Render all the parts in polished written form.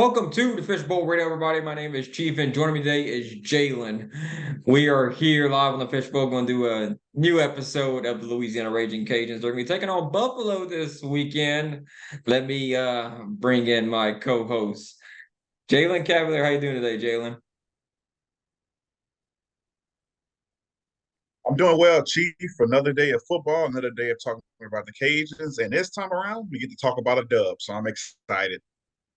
Welcome to the Fishbowl Radio, everybody. My name is Chief, and joining me today is Jalen. We are here live on the Fishbowl, going to do a new episode of the Louisiana Ragin Cajuns. They're going to be taking on Buffalo this weekend. Let me bring in my co-host, Jalen Cavalier. How you doing today, Jalen? I'm doing well, Chief. Another day of football, another day of talking about the Cajuns, and this time around we get to talk about a dub. So I'm excited.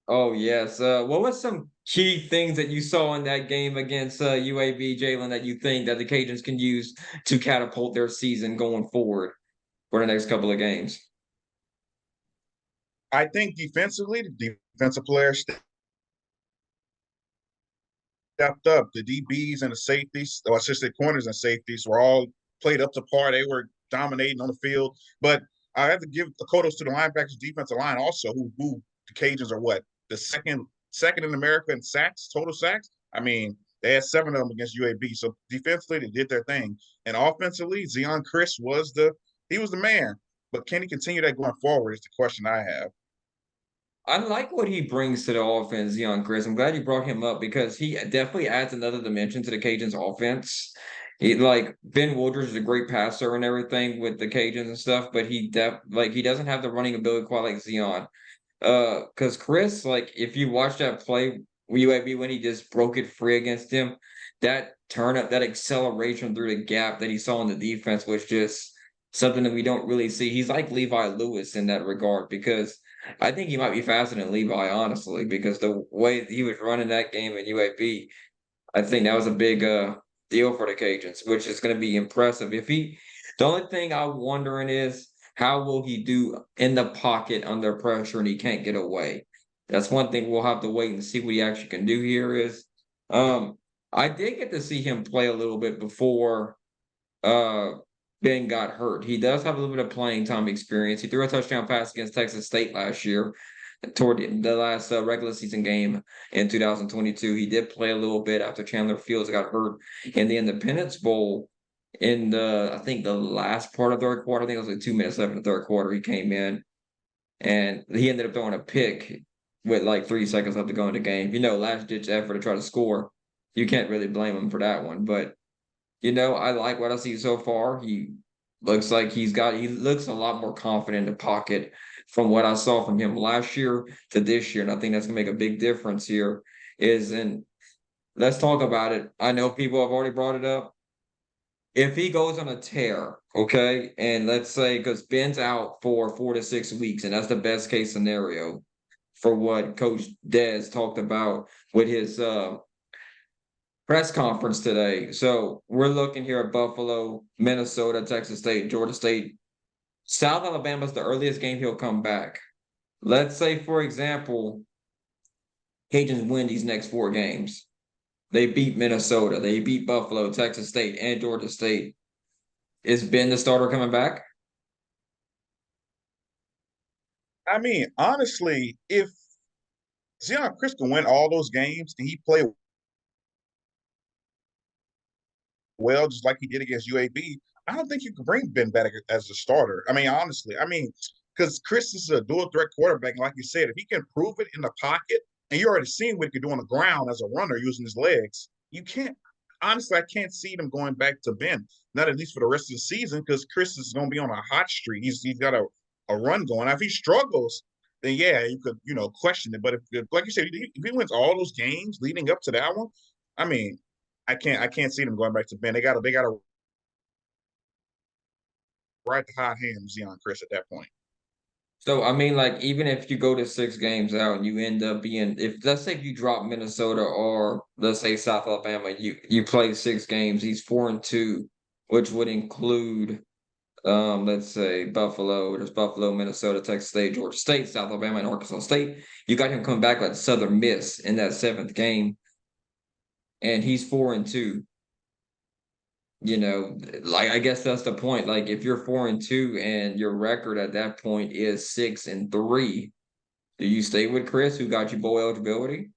Oh yes. What was some key things that you saw in that game against UAB, Jalen, that you think that the Cajuns can use to catapult their season going forward for the next couple of games? I think defensively, the defensive players stepped up. The DBs and the safeties, or I should say corners and safeties, were all played up to par. They were dominating on the field. But I have to give the kudos to the linebackers, defensive line also, who the Cajuns are what the second in America in sacks, total sacks. I mean, they had 7 of them against UAB. So defensively, they did their thing, and offensively, Zion Chris was the man. But can he continue that going forward? Is the question I have. I like what he brings to the offense, young Chris. I'm glad you brought him up because he definitely adds another dimension to the Cajuns offense. Like Ben Wooders is a great passer and everything with the Cajuns and stuff, but he doesn't have the running ability quite like Zion. Because Chris, like if you watch that play UAB when he just broke it free against him, that turn up, that acceleration through the gap that he saw in the defense was just something that we don't really see. He's like Levi Lewis in that regard because I think he might be faster than Levi, honestly, because the way he was running that game in UAB, I think that was a big deal for the Cajuns, which is going to be impressive. The only thing I'm wondering is how will he do in the pocket under pressure and he can't get away. That's one thing we'll have to wait and see what he actually can do here is. Um, I did get to see him play a little bit before uh Ben got hurt. He does have a little bit of playing time experience. He threw a touchdown pass against Texas State last year toward the last regular season game in 2022. He did play a little bit after Chandler Fields got hurt in the Independence Bowl in I think the last part of the third quarter. I think it was like 2 minutes left in the third quarter. He came in and he ended up throwing a pick with like 3 seconds left to go in the game. Last ditch effort to try to score. You can't really blame him for that one, but I like what I see so far. He looks like he looks a lot more confident in the pocket from what I saw from him last year to this year. And I think that's gonna make a big difference here. And let's talk about it. I know people have already brought it up. If he goes on a tear, okay, and let's say because Ben's out for 4 to 6 weeks, and that's the best case scenario for what Coach Dez talked about with his press conference today. So we're looking here at Buffalo, Minnesota, Texas State, Georgia State. South Alabama's the earliest game he'll come back. Let's say, for example, Cajuns win these next 4 games. They beat Minnesota, they beat Buffalo, Texas State, and Georgia State. Is Ben the starter coming back? I mean, honestly, if Zion Chris can win all those games and he play well, just like he did against UAB, I don't think you can bring Ben back as a starter. I mean, honestly, because Chris is a dual threat quarterback, and like you said, if he can prove it in the pocket, and you already seen what he can do on the ground as a runner using his legs, you can't. Honestly, I can't see them going back to Ben, not at least for the rest of the season, because Chris is going to be on a hot streak. He's got a run going. Now, if he struggles, then yeah, you could question it. But if like you said, if he wins all those games leading up to that one, I mean, I can't see them going back to Ben. They got to ride the hot hand of Zion Chris at that point. So I mean, like even if you go to 6 games out and you end up being, if let's say if you drop Minnesota or let's say South Alabama, you play 6 games, he's 4-2, which would include let's say Buffalo, there's Buffalo, Minnesota, Texas State, Georgia State, South Alabama, and Arkansas State. You got him coming back like Southern Miss in that 7th game, and he's 4-2. Like I guess that's the point. Like if you're 4-2 and your record at that point is 6-3, do you stay with Chris, who got you bowl eligibility?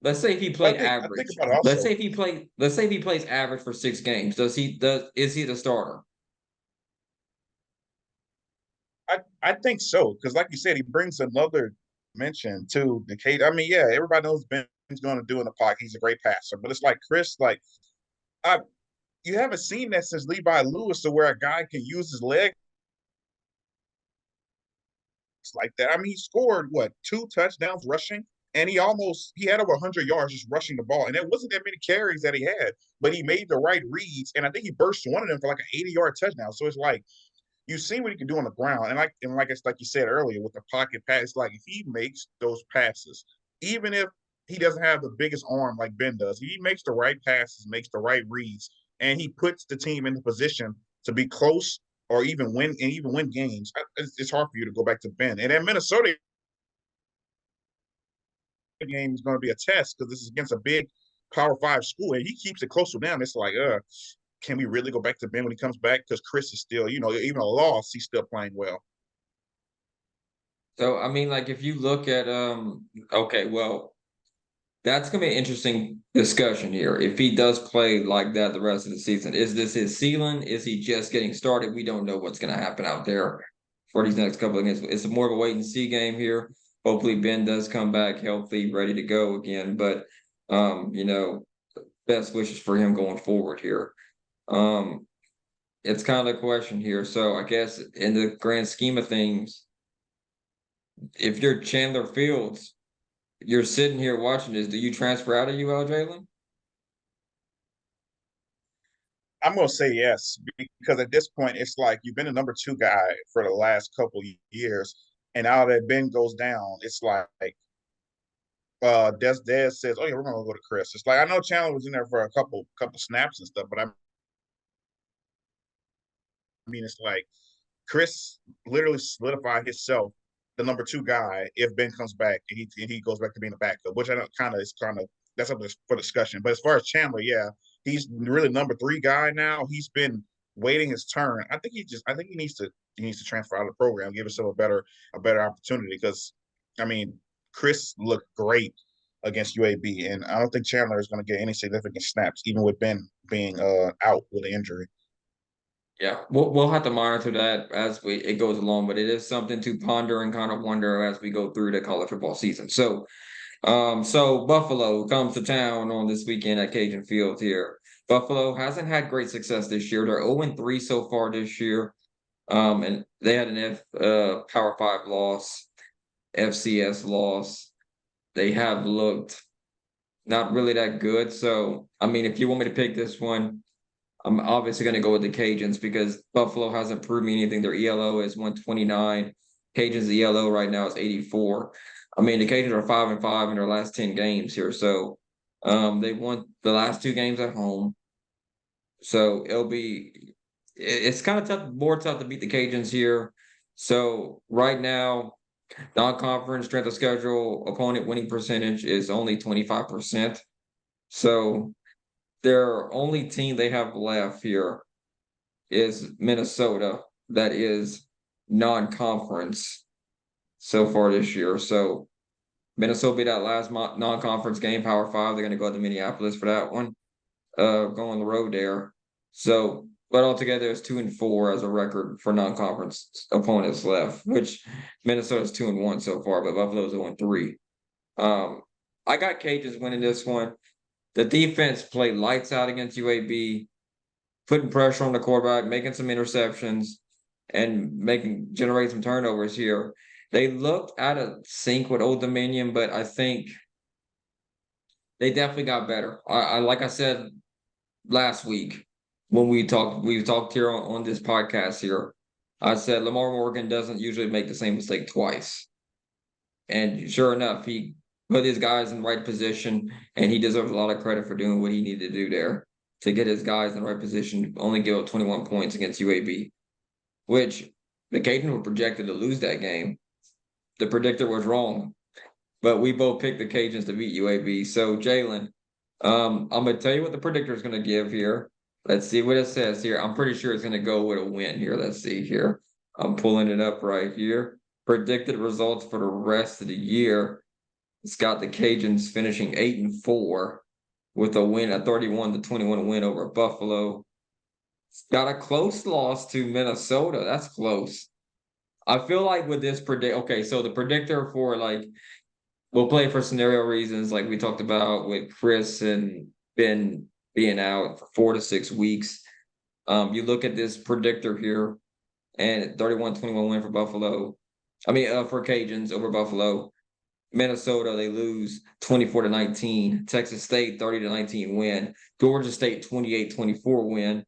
Let's say if he I played think I think average. about it also. Let's say if he plays average for 6 games. Is he the starter? I think so because, like you said, he brings another mention to the cage. I mean, yeah, everybody knows Ben's going to do in the pocket. He's a great passer, but it's like Chris, like I, you haven't seen that since Levi Lewis, to where a guy can use his legs like that. I mean, he scored what, 2 touchdowns rushing, and he had over 100 yards just rushing the ball, and it wasn't that many carries that he had, but he made the right reads, and I think he burst one of them for like an 80-yard touchdown. So it's like you see what he can do on the ground, and it's like you said earlier with the pocket pass. Like if he makes those passes, even if he doesn't have the biggest arm like Ben does, he makes the right passes, makes the right reads, and he puts the team in the position to be close or even win games. It's hard for you to go back to Ben. And then Minnesota game is going to be a test because this is against a big Power Five school, and he keeps it close to them. It's like, can we really go back to Ben when he comes back? Because Chris is still, even a loss, he's still playing well. So I mean, like if you look at okay, well, that's gonna be an interesting discussion here. If he does play like that the rest of the season, is this his ceiling? Is he just getting started? We don't know what's gonna happen out there for these next couple of games. It's more of a wait and see game here. Hopefully Ben does come back healthy, ready to go again. But best wishes for him going forward here. Um, it's kind of a question here. So I guess in the grand scheme of things, if you're Chandler Fields, you're sitting here watching this. Do you transfer out of UL, Jalen? I'm gonna say yes because at this point it's like you've been a number two guy for the last couple of years, and now that Ben goes down, it's like Des says, "Oh yeah, we're gonna go to Chris." It's like I know Chandler was in there for a couple snaps and stuff, but I mean it's like Chris literally solidified himself the number two guy if Ben comes back and he goes back to being a backup, which I know kind of that's up for discussion. But as far as Chandler, yeah, he's really number three guy now. He's been waiting his turn. I think he needs to transfer out of the program, give himself a better opportunity because I mean Chris looked great against UAB, and I don't think Chandler is going to get any significant snaps, even with Ben being out with an injury. Yeah, we'll have to monitor that as it goes along, but it is something to ponder and kind of wonder as we go through the college football season. So Buffalo comes to town on this weekend at Cajun Field here. Buffalo hasn't had great success this year. They're 0-3 so far this year. And they had an Power Five loss, FCS loss. They have looked not really that good. So, I mean, if you want me to pick this one, I'm obviously going to go with the Cajuns because Buffalo hasn't proved me anything. Their ELO is 129. Cajuns' ELO right now is 84. I mean, the Cajuns are 5-5 in their last 10 games here. So they won the last two games at home. So it's kind of more tough to beat the Cajuns here. So right now, non-conference strength of schedule opponent winning percentage is only 25%. So their only team they have left here is Minnesota that is non-conference so far this year. So Minnesota beat that last non-conference game, Power Five. They're going to go to Minneapolis for that one. Go on the road there. So, but altogether, it's 2-4 as a record for non-conference opponents left, which Minnesota's 2-1 so far, but Buffalo's 0-3. I got Cajuns winning this one. The defense played lights out against UAB, putting pressure on the quarterback, making some interceptions, and generate some turnovers here. They looked out of sync with Old Dominion, but I think they definitely got better. I like I said last week when we talked here on this podcast here. I said Lamar Morgan doesn't usually make the same mistake twice. And sure enough, he put his guys in the right position, and he deserves a lot of credit for doing what he needed to do there to get his guys in the right position, only give up 21 points against UAB, which the Cajuns were projected to lose that game. The predictor was wrong, but we both picked the Cajuns to beat UAB. So, Jalen, I'm going to tell you what the predictor is going to give here. Let's see what it says here. I'm pretty sure it's going to go with a win here. Let's see here. I'm pulling it up right here. Predicted results for the rest of the year. It's got the Cajuns finishing 8-4 with a win, a 31-21 win over Buffalo. It's got a close loss to Minnesota. That's close. I feel like with this okay, so the predictor for like we'll play for scenario reasons, like we talked about with Chris and Ben being out for 4 to 6 weeks. You look at this predictor here, and 31-21 win for Buffalo. I mean, for Cajuns over Buffalo. Minnesota, they lose 24-19. Texas State, 30-19 win. Georgia State, 28-24 win.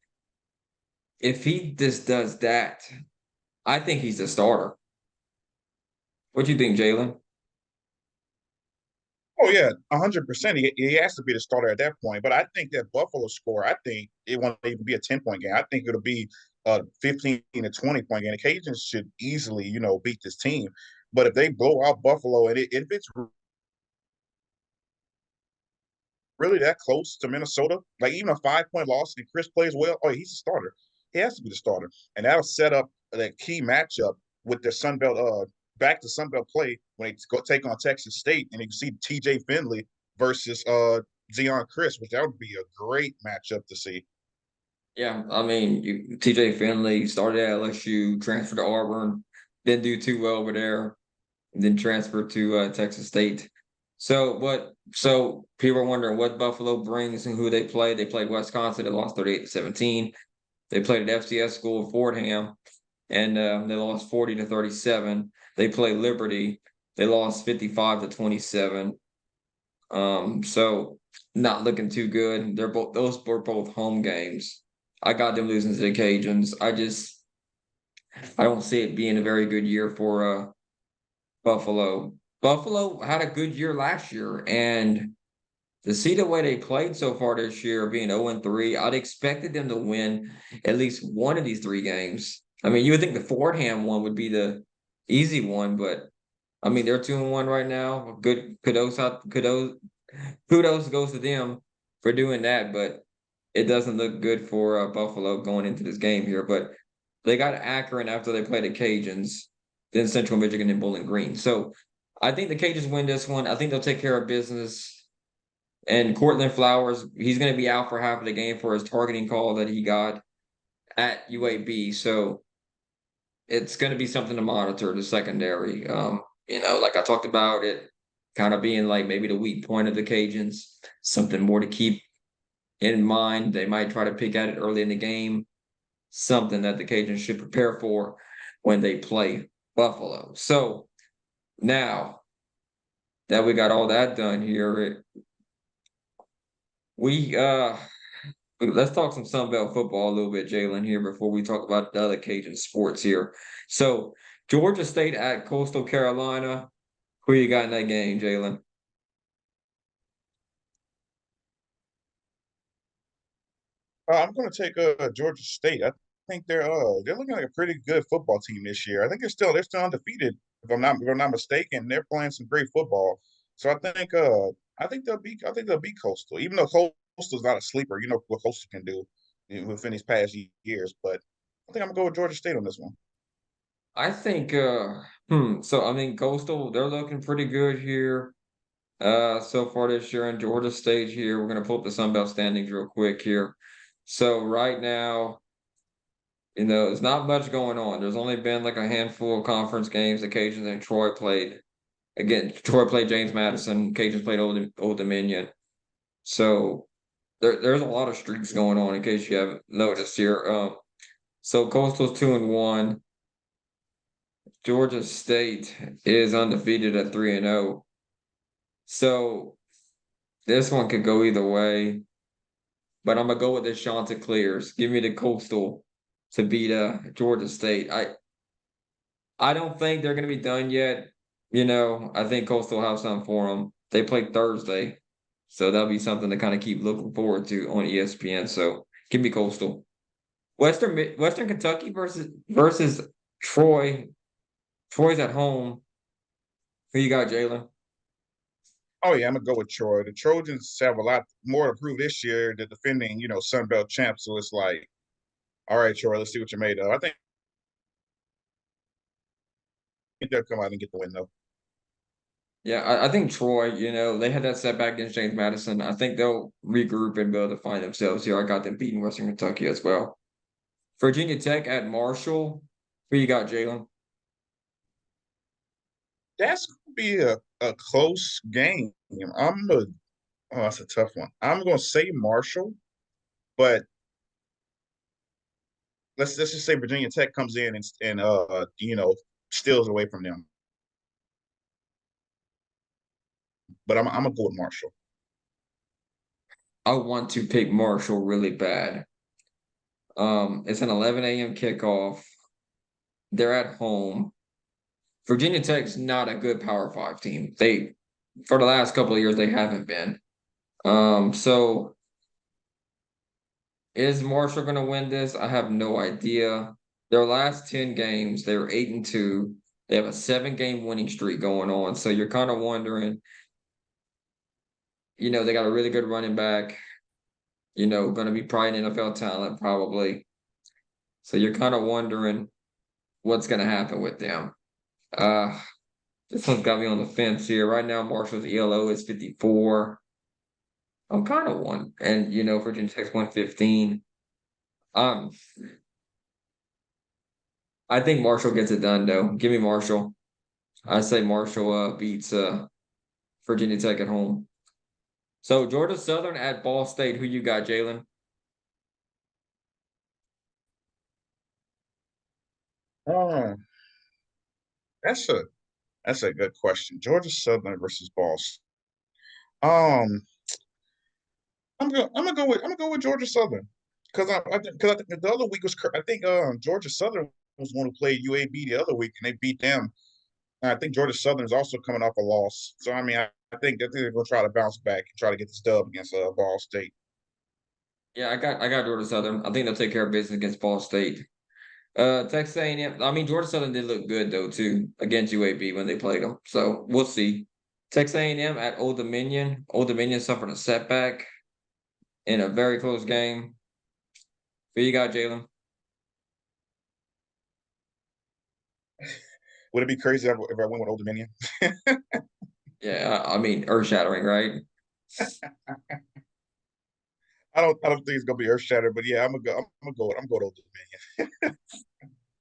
If he just does that, I think he's the starter. What do you think, Jalen? Oh yeah, 100%. He has to be the starter at that point. But I think that Buffalo score, I think it won't even be a 10-point game. I think it'll be a 15 to 20-point game. The Cajuns should easily, beat this team. But if they blow out Buffalo and if it's really that close to Minnesota, like even a 5-point loss and Chris plays well, oh, he's a starter. He has to be the starter. And that'll set up that key matchup with the Sun Belt back to Sun Belt play when they go take on Texas State, and you can see TJ Finley versus Zion Chris, which that would be a great matchup to see. Yeah, I mean, TJ Finley started at LSU, transferred to Auburn, didn't do too well over there, and then transferred to Texas State. So people are wondering what Buffalo brings and who they play. They played Wisconsin, they lost 38-17. They played at FCS school, Fordham, and they lost 40-37. They played Liberty, they lost 55-27. So not looking too good. Those were both home games. I got them losing to the Cajuns. I don't see it being a very good year for Buffalo. Buffalo had a good year last year, and to see the way they played so far this year, being 0-3, I'd expected them to win at least one of these three games. I mean, you would think the Fordham one would be the easy one, but I mean they're 2-1 right now. Good kudos goes to them for doing that, but it doesn't look good for Buffalo going into this game here. But they got Akron after they played the Cajuns, then Central Michigan and Bowling Green. So I think the Cajuns win this one. I think they'll take care of business. And Cortland Flowers, he's going to be out for half of the game for his targeting call that he got at UAB. So it's going to be something to monitor the secondary. Like I talked about it kind of being like maybe the weak point of the Cajuns, something more to keep in mind. They might try to pick at it early in the game, something that the Cajuns should prepare for when they play Buffalo. So now that we got all that done here, we let's talk some Sunbelt football a little bit, Jalen, here before we talk about the other Cajun sports here. So Georgia State at Coastal Carolina. Who you got in that game, Jalen? I'm going to take Georgia State. I think they're looking like a pretty good football team this year. I think they're still undefeated if I'm not mistaken. They're playing some great football. So I think they'll beat Coastal, even though Coastal's not a sleeper. You know what Coastal can do within these past years. But I think I'm gonna go with Georgia State on this one. I think so I mean Coastal, they're looking pretty good here. So far this year in Georgia State here. We're gonna pull up the Sunbelt standings real quick here. So right now, there's not much going on. There's only been like a handful of conference games. The Cajuns and Troy played. Again, Troy played James Madison. Cajuns played Old Dominion. So there's a lot of streaks going on in case you haven't noticed here. So Coastal's 2-1. Georgia State is undefeated at 3-0. So this one could go either way, but I'm gonna go with the Chanticleers. Give me the Coastal to beat Georgia State. I don't think they're gonna be done yet. I think Coastal will have something for them. They play Thursday, so that'll be something to kind of keep looking forward to on ESPN. So give me Coastal. Western Kentucky versus Troy. Troy's at home. Who you got, Jalen? Oh yeah, I'm gonna go with Troy. The Trojans have a lot more to prove this year. The defending, Sun Belt champs. So it's like, all right, Troy, let's see what you're made of. I think they'll come out and get the win though. Yeah, I think Troy, they had that setback against James Madison. I think they'll regroup and be able to find themselves here. I got them beating Western Kentucky as well. Virginia Tech at Marshall. Who you got, Jalen? That's gonna be a close game. I'm a Oh, that's a tough one. I'm gonna say Marshall, but let's just say Virginia Tech comes in and steals away from them. But I'm gonna go with Marshall. I want to pick Marshall really bad. It's an 11 a.m. kickoff. They're at home. Virginia Tech's not a good Power Five team. They, for the last couple of years, they haven't been. So is Marshall going to win this? I have no idea. Their last 10 games, they were 8-2. They have a 7-game winning streak going on. So you're kind of wondering, they got a really good running back, going to be probably an NFL talent, probably. So you're kind of wondering what's going to happen with them. Uh, this one's got me on the fence here. Right now, Marshall's ELO is 54. I'm kind of one. And, Virginia Tech's 115. Um, I think Marshall gets it done, though. Give me Marshall. I say Marshall beats Virginia Tech at home. So Georgia Southern at Ball State. Who you got, Jalen? Oh, that's a that's a good question. Georgia Southern versus Ball. Um, I'm gonna go with Georgia Southern because I think the other week I think Georgia Southern was one who played UAB the other week and they beat them. And I think Georgia Southern is also coming off a loss. So I mean I think that they're gonna try to bounce back and try to get this dub against Ball State. Yeah, I got Georgia Southern. I think they'll take care of business against Ball State. Texas A&M. I mean, Georgia Southern did look good though too against UAB when they played them. So we'll see. Texas A&M at Old Dominion. Old Dominion suffered a setback in a very close game. Who you got, Jalen? Would it be crazy if I went with Old Dominion? Yeah, I mean, earth shattering, right? I don't think it's gonna be earth shattering, but yeah, I'm going Old Dominion.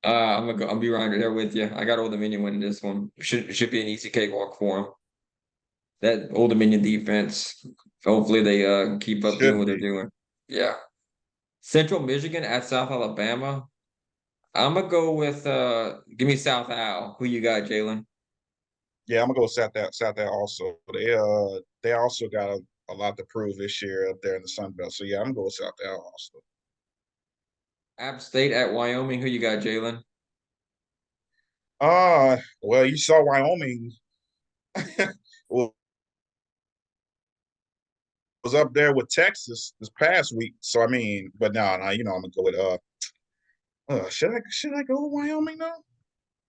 I'll be right there with you. I got Old Dominion winning this one. Should be an easy cakewalk for them. That Old Dominion defense. Hopefully they keep up doing Should what they're be. doing. Yeah. Central Michigan at South Alabama. I'm gonna go with give me South Al. Who you got, Jalen? Yeah, I'm gonna go with South Al also. They also got a lot to prove this year up there in the Sun Belt. So yeah, I'm gonna go with South Al also. App State at Wyoming. Who you got, Jalen? Well, you saw Wyoming well, was up there with Texas this past week. So I mean, but no, I'm gonna go with should I go with Wyoming now?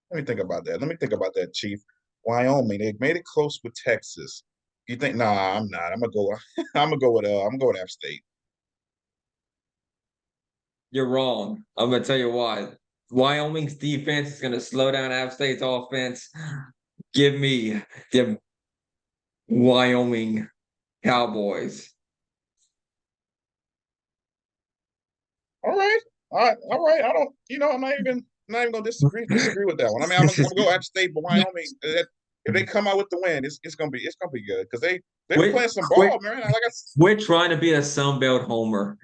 Let me think about that. Let me think about that, Chief. Wyoming, they made it close with Texas. You think? Nah, I'm not. I'm gonna go. I'm gonna go with App State. You're wrong. I'm gonna tell you why. Wyoming's defense is gonna slow down App State's offense. Give me the Wyoming Cowboys. All right, all right, all right. I don't. I'm not even gonna disagree with that one. I mean, I'm gonna go App State, but Wyoming. If they come out with the win, it's gonna be good because they've been Quit, playing some quit, ball, man. quit trying to be a Sunbelt homer.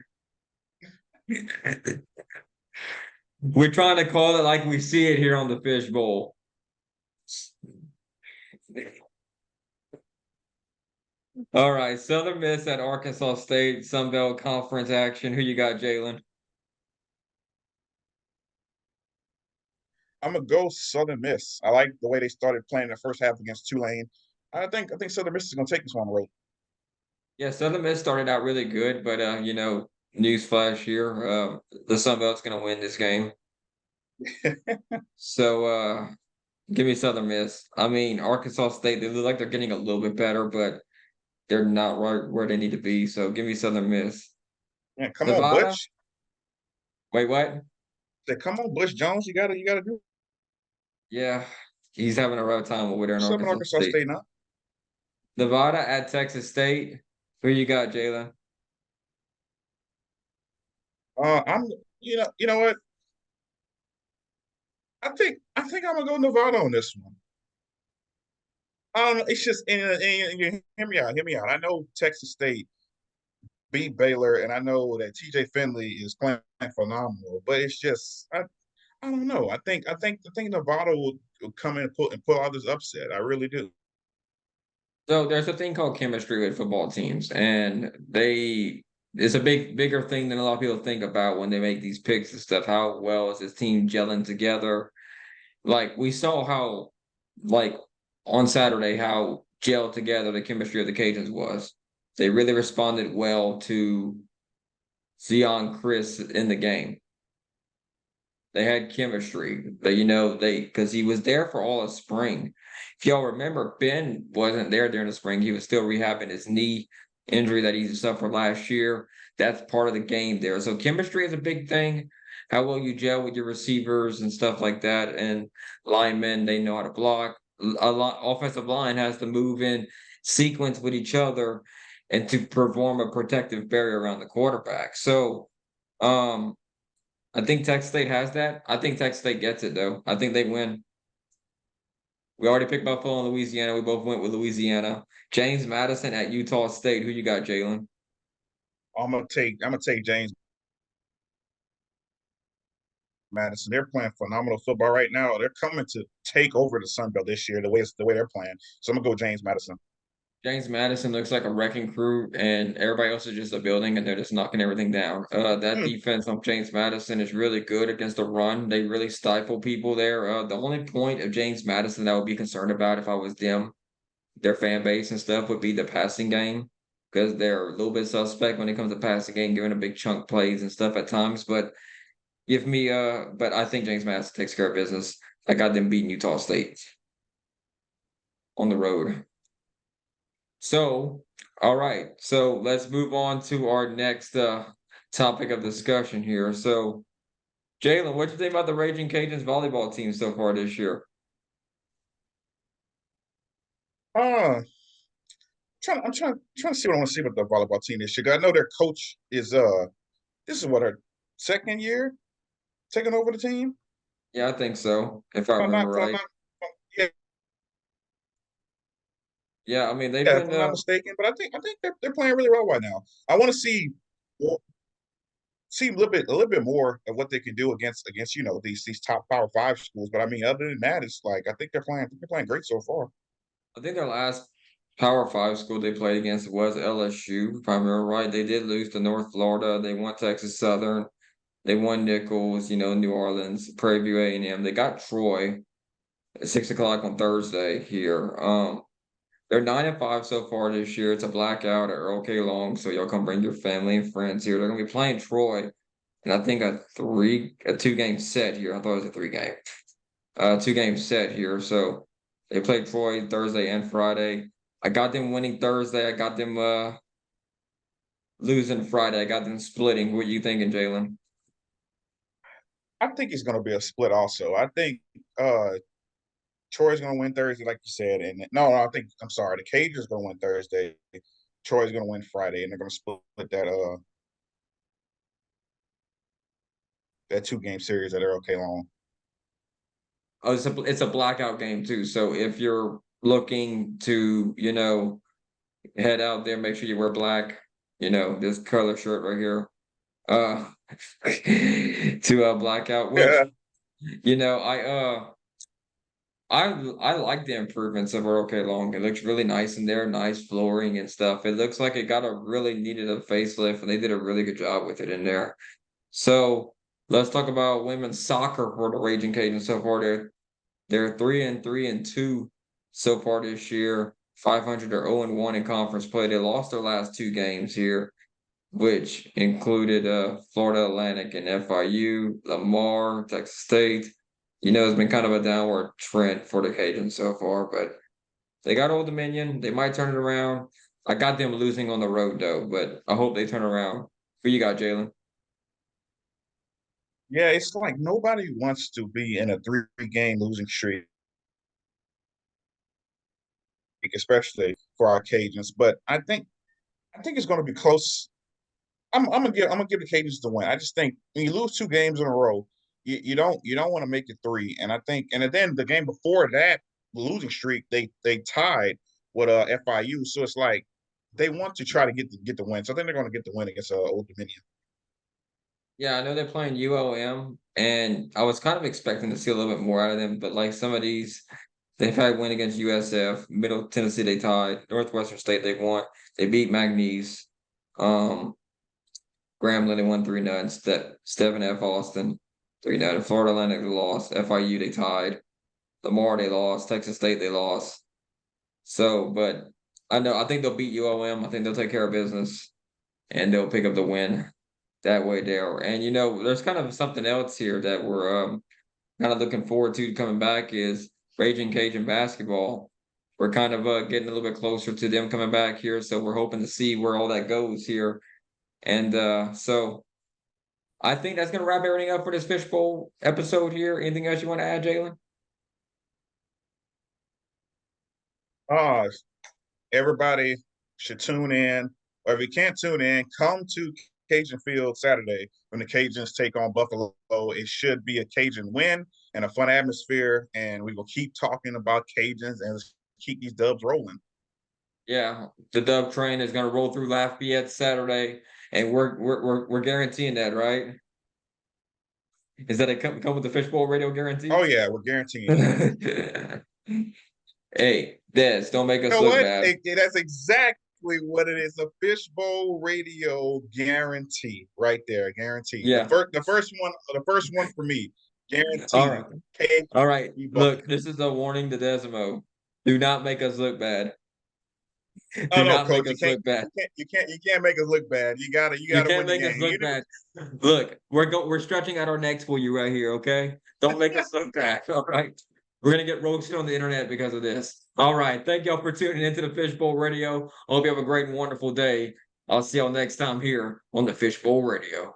We're trying to call it like we see it here on the fishbowl. All right, Southern Miss at Arkansas State, Sunbelt Conference action. Who you got, Jalen? I'm gonna go Southern Miss. I like the way they started playing the first half against Tulane. I think Southern Miss is gonna take this one on the road. Yeah, Southern Miss started out really good, but newsflash here, the Sunbelt's gonna win this game. So give me Southern Miss. I mean, Arkansas State, they look like they're getting a little bit better, but they're not right where they need to be. So give me Southern Miss. Yeah, come on, Nevada? Butch. Wait, what? Say, come on, Butch Jones. You gotta do Yeah, he's having a rough time over there in something. Arkansas Arkansas State. State now. Nevada at Texas State. Who you got, Jalen? I'm. You know what? I think I'm gonna go Nevada on this one. I don't know. It's just and hear me out. Hear me out. I know Texas State beat Baylor, and I know that TJ Finley is playing phenomenal. But it's just I don't know. I think Nevada will come in and pull out this upset. I really do. So there's a thing called chemistry with football teams, and it's a bigger thing than a lot of people think about when they make these picks and stuff. How well is this team gelling together? Like we saw how, like on Saturday, how gelled together the chemistry of the Cajuns was. They really responded well to Zion Chris in the game. They had chemistry. They because he was there for all of spring. If y'all remember, Ben wasn't there during the spring. He was still rehabbing his knee injury that he suffered last year. That's part of the game there. So chemistry is a big thing. How well you gel with your receivers and stuff like that, and linemen, they know how to block. Offensive line has to move in sequence with each other and to perform a protective barrier around the quarterback. So, um, I think Texas State has that. I think Texas State gets it though. I think they win. We already picked Buffalo and Louisiana. We both went with Louisiana. James Madison at Utah State. Who you got, Jalen? I'm gonna take James Madison. They're playing phenomenal football right now. They're coming to take over the Sun Belt this year. The way they're playing. So I'm gonna go James Madison. James Madison looks like a wrecking crew, and everybody else is just a building, and they're just knocking everything down. That Hmm. defense on James Madison is really good against the run. They really stifle people there. The only point of James Madison that I would be concerned about if I was them, their fan base and stuff, would be the passing game because they're a little bit suspect when it comes to passing game, giving a big chunk plays and stuff at times. But I think James Madison takes care of business. I got them beating Utah State on the road. So, all right. So let's move on to our next topic of discussion here. So, Jalen, what do you think about the Raging Cajuns volleyball team so far this year? Uh, I'm trying to see what I want to see with the volleyball team this year. 'Cause I know their coach is this is what her second year taking over the team. Yeah, I think so, if I If I'm remember not, if I'm right. not, yeah, Yeah, I mean they've yeah, if been I'm not mistaken. But I think they're playing really well right now. I want to see a little bit more of what they can do against these top Power Five schools. But I mean, other than that, it's like I think they're playing great so far. I think their last Power Five school they played against was LSU, if I remember right. They did lose to North Florida. They won Texas Southern. They won Nichols, New Orleans, Prairie View A&M. They got Troy at 6 o'clock on Thursday here. They're 9-5 so far this year. It's a blackout at OK Long, so y'all come bring your family and friends here. They're gonna be playing Troy, and I think a 2 game set here. I thought it was a 3 game. 2 game set here. So they play Troy Thursday and Friday. I got them winning Thursday. I got them losing Friday. I got them splitting. What you thinking, Jalen? I think it's going to be a split. Also, I think uh Troy's going to win Thursday, like you said, and no, I'm sorry, the Cajuns going to win Thursday. Troy's going to win Friday, and they're going to split that 2 game series that are okay long. Oh, it's a blackout game too. So if you're looking to, head out there, make sure you wear black, this color shirt right here. Uh to blackout, which, Yeah, you know, I like the improvements of our OK Long. It looks really nice in there, nice flooring and stuff. It looks like it got a really needed a facelift, and they did a really good job with it in there. So let's talk about women's soccer for the Raging Cajuns so far. They're 3-3-2 so far this year. 500 or 0-1 in conference play. They lost their last 2 games here, which included Florida Atlantic and FIU, Lamar, Texas State. It's been kind of a downward trend for the Cajuns so far, but they got Old Dominion. They might turn it around. I got them losing on the road though, but I hope they turn around. Who you got, Jalen? yeah, it's like nobody wants to be in a three-game losing streak, especially for our Cajuns. But I think it's going to be close. I'm gonna give the Cajuns the win. I just think when you lose 2 games in a row, you don't want to make it three. And I think, and then the game before that. losing streak, they tied with FIU. So it's like they want to try to get the win. So I think they're going to get the win against Old Dominion. Yeah, I know they're playing ULM, and I was kind of expecting to see a little bit more out of them, but like some of these, they've had win against USF, Middle Tennessee they tied, Northwestern State they won, they beat Magnesia, um, Grambling they won 3-0, Stephen F. Austin 3-0, Florida Atlantic they lost, FIU they tied, Lamar they lost, Texas State they lost. So, but I think they'll beat ULM. I think they'll take care of business and they'll pick up the win that way there. And there's kind of something else here that we're kind of looking forward to coming back is Raging Cajun basketball. We're kind of getting a little bit closer to them coming back here, so we're hoping to see where all that goes here. And so I think that's gonna wrap everything up for this fishbowl episode here. Anything else you want to add, Jalen? Uh, Everybody should tune in. Or if you can't tune in, come to Cajun Field Saturday when the Cajuns take on Buffalo. It should be a Cajun win and a fun atmosphere, and we will keep talking about Cajuns and keep these dubs rolling. Yeah, the Dub train is gonna roll through Lafayette Saturday, and we're guaranteeing that, right? Is that a come with the fishbowl radio Oh guarantee? yeah, we're guaranteeing it. Hey, Des, don't make You us know look what? bad. That's exactly what it is. A fishbowl radio guarantee right there. Guarantee. Yeah. The first one for me. All Guaranteed. right. All right. KG Look, bucket. this is a warning to Desimo. Do not make us look bad. Oh Do no, not make coach, us look bad. you can't make us look bad. You You gotta can't win the make us game. look bad. Look, we're stretching out our necks for you right here, okay? Don't make us look bad. All right. We're gonna get roasted on the internet because of this. All right. Thank y'all for tuning into the Fishbowl Radio. I hope you have a great and wonderful day. I'll see y'all next time here on the Fishbowl Radio.